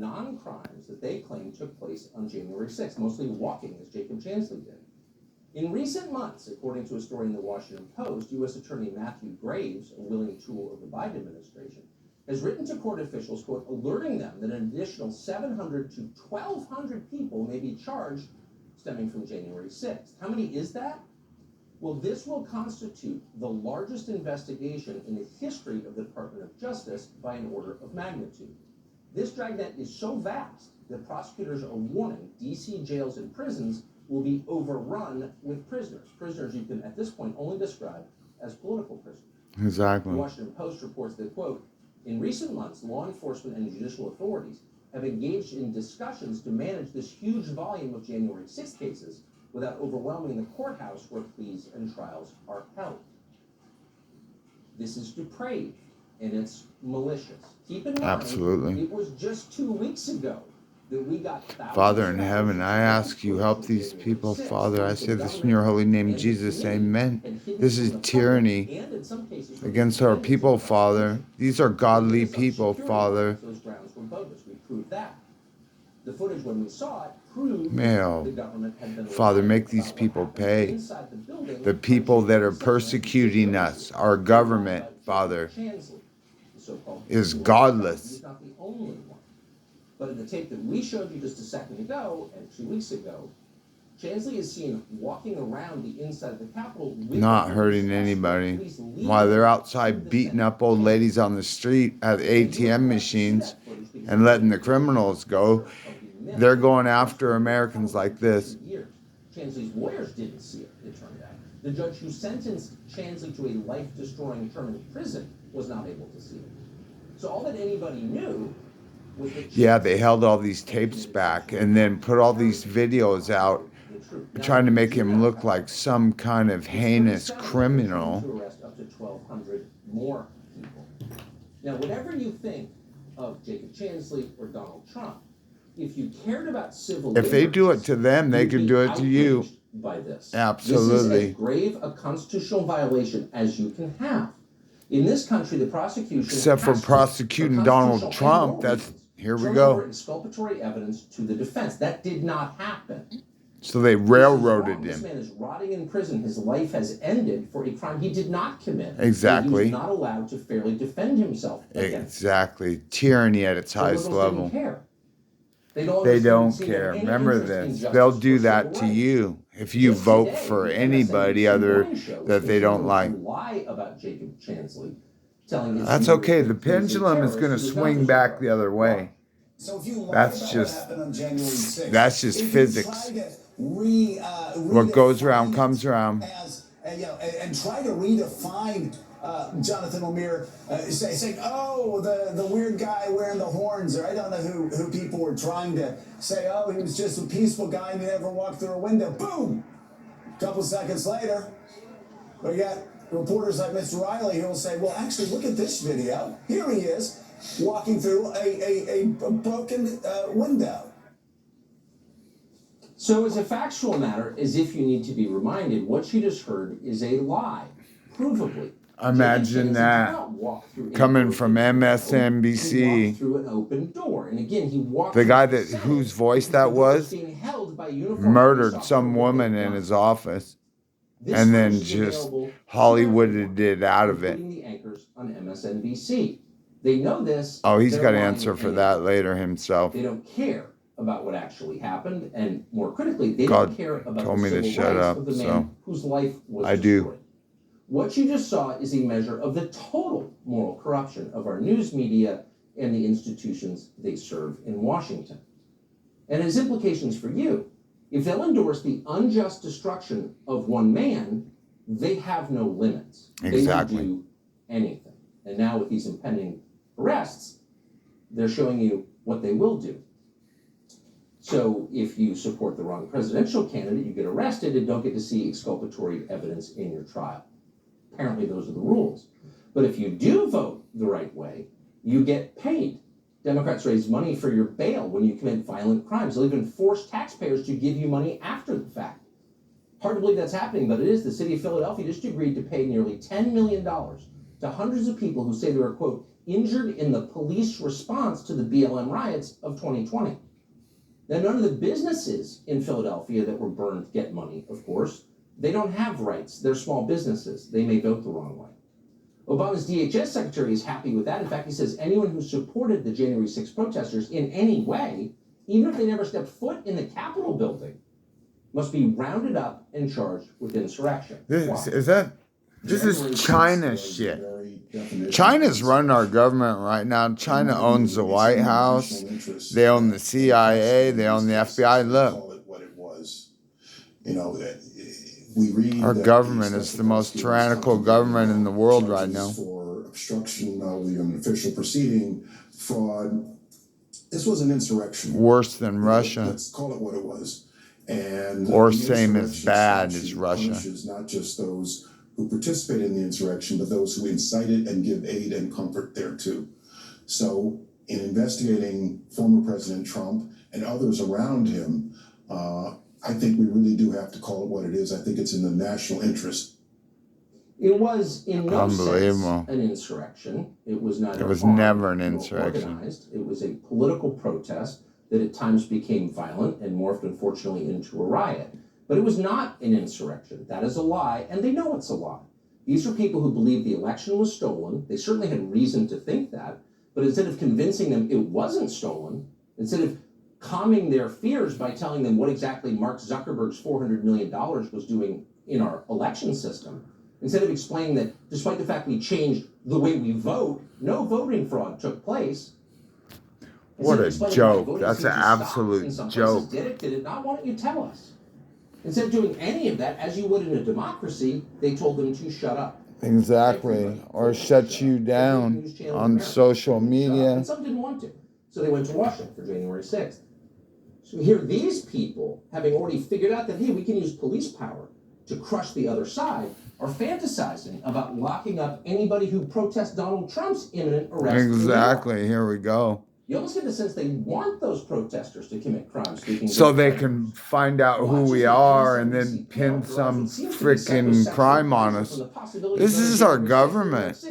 non-crimes that they claim took place on January 6th, mostly walking, as Jacob Chansley did. In recent months, according to a story in the Washington Post, U.S. Attorney Matthew Graves, a willing tool of the Biden administration, has written to court officials, quote, alerting them that an additional 700 to 1,200 people may be charged stemming from January 6th. How many is that? Well, this will constitute the largest investigation in the history of the Department of Justice by an order of magnitude. This dragnet is so vast that prosecutors are warning D.C. jails and prisons will be overrun with prisoners. Prisoners you can, at this point, only describe as political prisoners. Exactly. The Washington Post reports that, quote, in recent months, law enforcement and judicial authorities have engaged in discussions to manage this huge volume of January 6th cases without overwhelming the courthouse where pleas and trials are held. This is depraved and it's malicious. Keep in mind, absolutely. It was just 2 weeks ago that we got Father in heaven, I ask you, help these people, Father. I say this in your holy name, Jesus, amen. This is tyranny against our people, Father. These are godly people, Father. Those grounds were bogus. We proved that. The footage when we saw it proved the government had been Father, make these people pay. The people that are persecuting us, our government, Father, is godless. He's not the only one. But in the tape that we showed you just a second ago and 2 weeks ago, Chansley is seen walking around the inside of the Capitol with not hurting anybody while they're outside beating up old ladies on the street at ATM machines and letting the criminals go. They're going after Americans like this. Chansley's lawyers didn't see it, it turned out. The judge who sentenced Chansley to a life-destroying term in prison was not able to see it. So all that anybody knew was that... Yeah, they held all these tapes back and then put all these videos out trying to make him look like some kind of heinous criminal. To arrest up to 1,200 more people. Now, whatever you think of Jacob Chansley or Donald Trump, if you cared about civil liberties, if they do it to them, they can do it to you. By this. Absolutely. This is as grave a constitutional violation as you can have. In this country, the prosecution... Except for prosecuting Donald Trump, that's... Here we go. Exculpatory evidence to the defense. That did not happen. So they railroaded him. This man is rotting in prison. His life has ended for a crime he did not commit. Exactly. He was not allowed to fairly defend himself against. Exactly. Tyranny at its highest level. They don't care. Remember this. They'll do that to you if you vote for anybody other that they don't like. Lie about Jacob Chansley. That's okay. The pendulum is going to swing back the other way. That's just physics. What goes around comes around. And try to redefine Jonathan Lemire, saying, oh, the weird guy wearing the horns, or I don't know who people were trying to say, oh, he was just a peaceful guy and he never walked through a window. Boom! A couple seconds later, we got reporters like Mr. Riley who will say, well, actually, look at this video. Here he is walking through a broken window. So as a factual matter, as if you need to be reminded, what you just heard is a lie, provably. Imagine that coming from MSNBC. Through an open door, and again, he walked. The guy whose voice that was murdered some woman in his office, and then just Hollywooded it out of it. The anchors on MSNBC. They know this. Oh, he's got to answer for that later himself. They don't care about what actually happened, and more critically, they don't care about the civil rights of the man whose life was destroyed. What you just saw is a measure of the total moral corruption of our news media and the institutions they serve in Washington. And it has implications for you. If they'll endorse the unjust destruction of one man, they have no limits. Exactly. They will do anything. And now with these impending arrests, they're showing you what they will do. So if you support the wrong presidential candidate, you get arrested and don't get to see exculpatory evidence in your trial. Apparently those are the rules. But if you do vote the right way, you get paid. Democrats raise money for your bail when you commit violent crimes. They'll even force taxpayers to give you money after the fact. Hard to believe that's happening, but it is. The city of Philadelphia just agreed to pay nearly $10 million to hundreds of people who say they were, quote, injured in the police response to the BLM riots of 2020. Now, none of the businesses in Philadelphia that were burned get money, of course. They don't have rights. They're small businesses. They may vote the wrong way. Obama's DHS secretary is happy with that. In fact, he says anyone who supported the January 6th protesters in any way, even if they never stepped foot in the Capitol building, must be rounded up and charged with insurrection. This is China shit. China's running our government right now. China owns the White House. They own the CIA. They own the FBI. Look. You know, we read our government is the most tyrannical government in the world right now. For obstruction of the official proceeding, fraud. This was an insurrection. Worse than Russia. Let's call it what it was. And or same as bad as Russia. Punishes not just those who participated in the insurrection, but those who incited and give aid and comfort thereto. So, in investigating former President Trump and others around him, I think we really do have to call it what it is. I think it's in the national interest. It was in no sense an insurrection. It was not. It was never an insurrection. Organized. It was a political protest that at times became violent and morphed, unfortunately, into a riot. But it was not an insurrection. That is a lie, and they know it's a lie. These are people who believe the election was stolen. They certainly had reason to think that. But instead of convincing them it wasn't stolen, instead of calming their fears by telling them what exactly Mark Zuckerberg's $400 million was doing in our election system, instead of explaining that despite the fact we changed the way we vote, no voting fraud took place. What a joke. That's an absolute joke. Did it not? Why don't you tell us? Instead of doing any of that, as you would in a democracy, they told them to shut up. Exactly. Or shut you down on social media. And some didn't want to. So they went to Washington for January 6th. So here these people, having already figured out that, hey, we can use police power to crush the other side, are fantasizing about locking up anybody who protests Donald Trump's imminent arrest. Exactly. Here we go. You almost get the sense they want those protesters to commit crimes. So they can find out who we are and then pin some freaking crime on us. This is our government.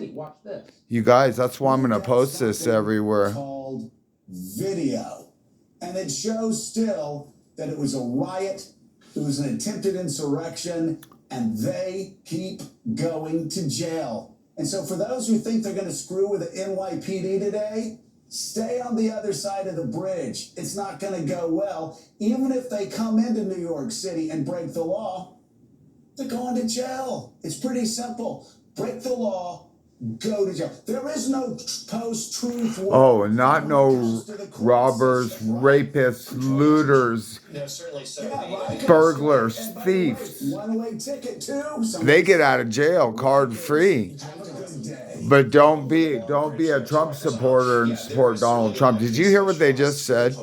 You guys, that's why I'm going to post this everywhere. Called video. And it shows still that it was a riot, it was an attempted insurrection, and they keep going to jail. And so for those who think they're going to screw with the NYPD today, stay on the other side of the bridge. It's not going to go well. Even if they come into New York City and break the law, they're going to jail. It's pretty simple. Break the law, go to jail. There is no post-truth war. Oh, and not no robbers, rapists, looters, burglars, thieves. One-way ticket too. They get out of jail card-free. But don't be a Trump supporter and support Donald Trump. Did you hear what they just said?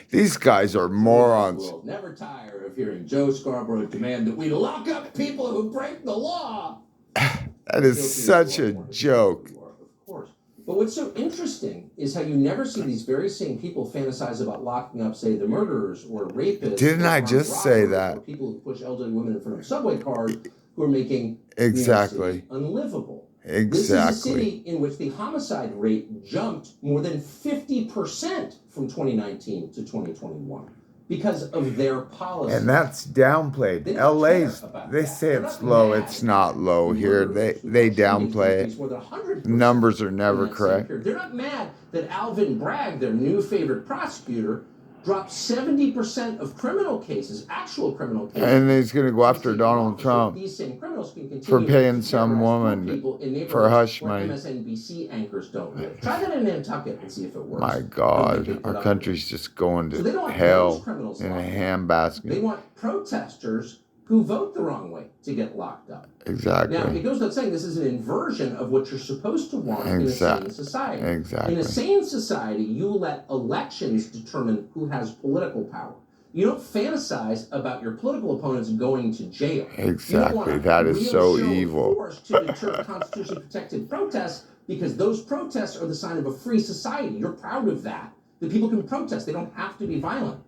These guys are morons. We'll never tire of hearing Joe Scarborough demand that we lock up people who break the law. That is such a joke. Of course. But what's so interesting is how you never see these very same people fantasize about locking up, say, the murderers or rapists. Didn't I just say that? Or people who push elderly women in front of subway cars who are making exactly unlivable. Exactly. This is a city in which the homicide rate jumped more than 50% from 2019 to 2021 because of their policy. And that's downplayed. LA's, they say it's low. It's not low here. They downplay it. Numbers are never correct. They're not mad that Alvin Bragg, their new favorite prosecutor, dropped 70% of criminal cases, actual criminal cases. And he's going to go after Donald Trump These same criminals can continue for paying some woman for hush money. MSNBC anchors don't live. Try that in Nantucket and see if it works. My God, our country's just going to hell in a handbasket. They want protesters who vote the wrong way to get locked up. Exactly. Now, it goes without saying this is an inversion of what you're supposed to want in a sane society. Exactly. In a sane society, you let elections determine who has political power. You don't fantasize about your political opponents going to jail. Exactly. That is so evil. Force to deter constitutionally protected protests because those protests are the sign of a free society. You're proud of that. The people can protest. They don't have to be violent.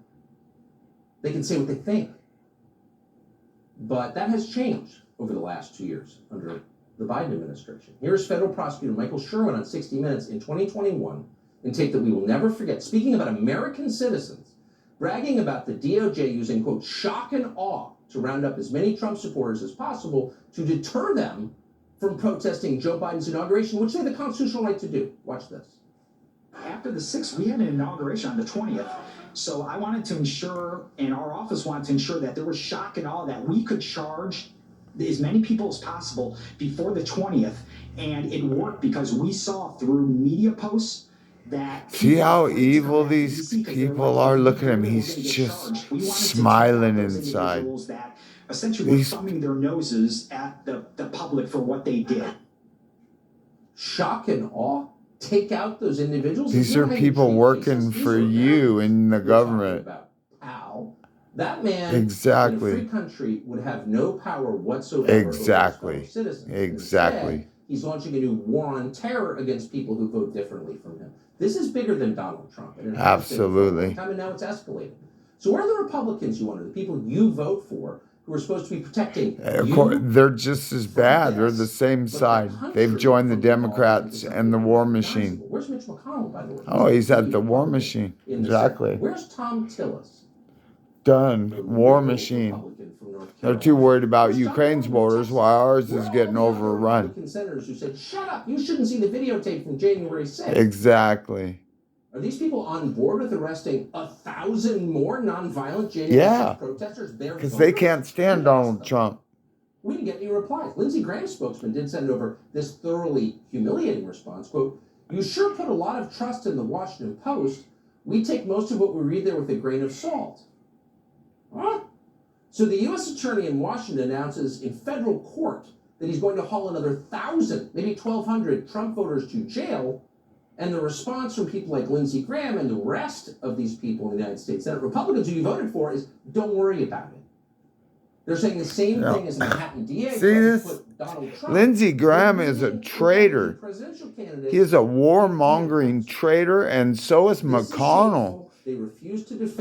They can say what they think. But that has changed over the last 2 years under the Biden administration. Here's federal prosecutor Michael Sherman on 60 Minutes in 2021 in tape that we will never forget, speaking about American citizens, bragging about the DOJ using, quote, shock and awe to round up as many Trump supporters as possible to deter them from protesting Joe Biden's inauguration, which they have the constitutional right to do. Watch this. After the 6th, we had an inauguration on the 20th. So I wanted to ensure, and our office wanted to ensure that there was shock and awe, that we could charge as many people as possible before the 20th. And it worked because we saw through media posts that... See how evil these people are? Look at him. He's just smiling inside. That essentially were thumbing their noses at the public for what they did. Shock and awe? Take out those individuals? These are people working for you in the government. How that man exactly. in a free country would have no power whatsoever exactly. over his fellow citizens. Exactly. Instead, he's launching a new war on terror against people who vote differently from him. This is bigger than Donald Trump. And absolutely. And now it's escalating. So where are the Republicans, you wonder, the people you vote for, who are supposed to be protecting you? They're just as bad. They're the same side. They've joined the Democrats and the war machine. Where's Mitch McConnell, by the way? Oh, he's at the war machine. Exactly. Where's Tom Tillis? Done. War machine. They're too worried about Ukraine's borders while ours is getting overrun. Republican senators who said, shut up, you shouldn't see the videotape from January 6th. Exactly. Are these people on board with arresting 1,000 more nonviolent January 6th protesters? Because they can't stand Donald Trump. We didn't get any replies. Lindsey Graham's spokesman did send over this thoroughly humiliating response. Quote, you sure put a lot of trust in the Washington Post. We take most of what we read there with a grain of salt. Huh? So the U.S. attorney in Washington announces in federal court that he's going to haul another 1,000, maybe 1,200 Trump voters to jail. And the response from people like Lindsey Graham and the rest of these people in the United States Senate, Republicans who you voted for, is don't worry about it. They're saying the same thing as the Manhattan DA. See this? Lindsey Graham is a traitor. He is a warmongering traitor, and so is McConnell. They refuse to defend